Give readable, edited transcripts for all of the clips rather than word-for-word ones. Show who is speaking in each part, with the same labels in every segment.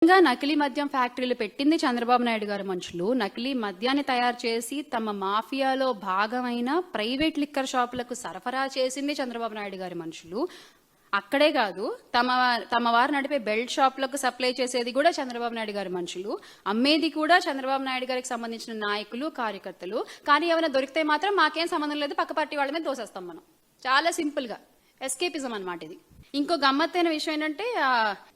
Speaker 1: నకిలీ మద్యం ఫ్యాక్టరీలు పెట్టింది చంద్రబాబు నాయుడు గారి మనుషులు. నకిలీ మద్యాన్ని తయారు చేసి తమ మాఫియాలో భాగమైన ప్రైవేట్ లిక్కర్ షాపులకు సరఫరా చేసింది చంద్రబాబు నాయుడు గారి మనుషులు. అక్కడే కాదు, తమ వారు నడిపే బెల్ట్ షాపులకు సప్లై చేసేది కూడా చంద్రబాబు నాయుడు గారి మనుషులు. అమ్మేది కూడా చంద్రబాబు నాయుడు గారికి సంబంధించిన నాయకులు, కార్యకర్తలు. కానీ ఏమైనా దొరికితే మాత్రం మాకేం సంబంధం లేదు, పక్క పార్టీ వాళ్ళ మీద దోసేస్తాం మనం. చాలా సింపుల్ గా ఎస్కేపిజం అన్నమాట ఇది. ఇంకో గమ్మత్తైన విషయం ఏంటంటే,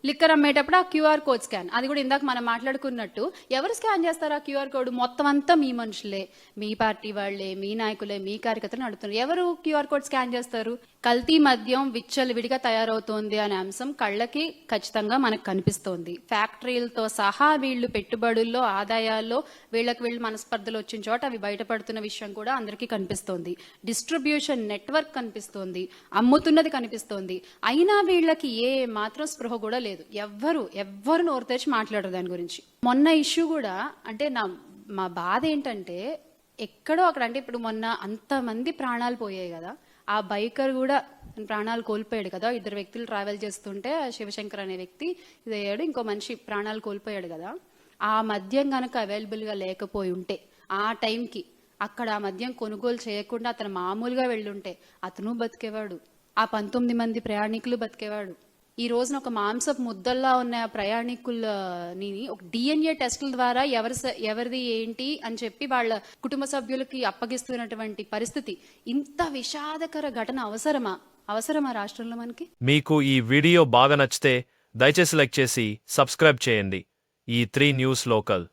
Speaker 1: లిక్కర్ అమ్మేటప్పుడు ఆ క్యూఆర్ కోడ్ స్కాన్, అది కూడా ఇందాక మనం మాట్లాడుకున్నట్టు, ఎవరు స్కాన్ చేస్తారు ఆ క్యూఆర్ కోడ్? మొత్తం అంతా మీ మనుషులే, మీ పార్టీ వాళ్లే, మీ నాయకులే, మీ కార్యకర్తలు నడుపుతున్నారు. ఎవరు క్యూఆర్ కోడ్ స్కాన్ చేస్తారు? కల్తీ మద్యం విచ్చలవిడిగా తయారవుతోంది అనే అంశం కళ్ళకి ఖచ్చితంగా మనకు కనిపిస్తోంది. ఫ్యాక్టరీలతో సహా వీళ్ళు పెట్టుబడుల్లో, ఆదాయాల్లో వీళ్ళు మనస్పర్ధలు వచ్చిన చోట అవి బయటపడుతున్న విషయం కూడా అందరికీ కనిపిస్తోంది. డిస్ట్రిబ్యూషన్ నెట్వర్క్ కనిపిస్తోంది, అమ్ముతున్నది కనిపిస్తోంది. అయినా వీళ్ళకి ఏ మాత్రం స్పృహ కూడా లేదు. ఎవ్వరు నోరు తెరిచి మాట్లాడరు దాని గురించి. మొన్న ఇష్యూ కూడా, అంటే మా బాధ ఏంటంటే, ఎక్కడో అక్కడ, అంటే ఇప్పుడు మొన్న అంతమంది ప్రాణాలు పోయాయి కదా, ఆ బైకర్ కూడా ప్రాణాలు కోల్పోయాడు కదా. 2 వ్యక్తులు ట్రావెల్ చేస్తుంటే శివశంకర్ అనే వ్యక్తి ఇదయ్యాడు, ఇంకో మనిషి ప్రాణాలు కోల్పోయాడు కదా. ఆ మద్యం గనక అవైలబుల్ గా లేకపోయి ఉంటే, ఆ టైంకి అక్కడ ఆ మద్యం కొనుగోలు చేయకుండా అతను మామూలుగా వెళ్ళుంటే అతను బతికేవాడు, ఆ 19 మంది ప్రయాణికులు బతికేవాడు. ఈ రోజున ఒక మాంసపు ముద్దల్లా ఉన్న ప్రయాణికులని ఒక డిఎన్ఏ టెస్టుల ద్వారా ఎవరిది ఏంటి అని చెప్పి వాళ్ళ కుటుంబ సభ్యులకి అప్పగిస్తున్నటువంటి పరిస్థితి. ఇంత విషాదకర ఘటన అవసరమా రాష్ట్రంలో మనకి?
Speaker 2: మీకు ఈ వీడియో బాగా నచ్చితే దయచేసి లైక్ చేసి సబ్స్క్రైబ్ చేయండి. ఈ 3 న్యూస్ లోకల్.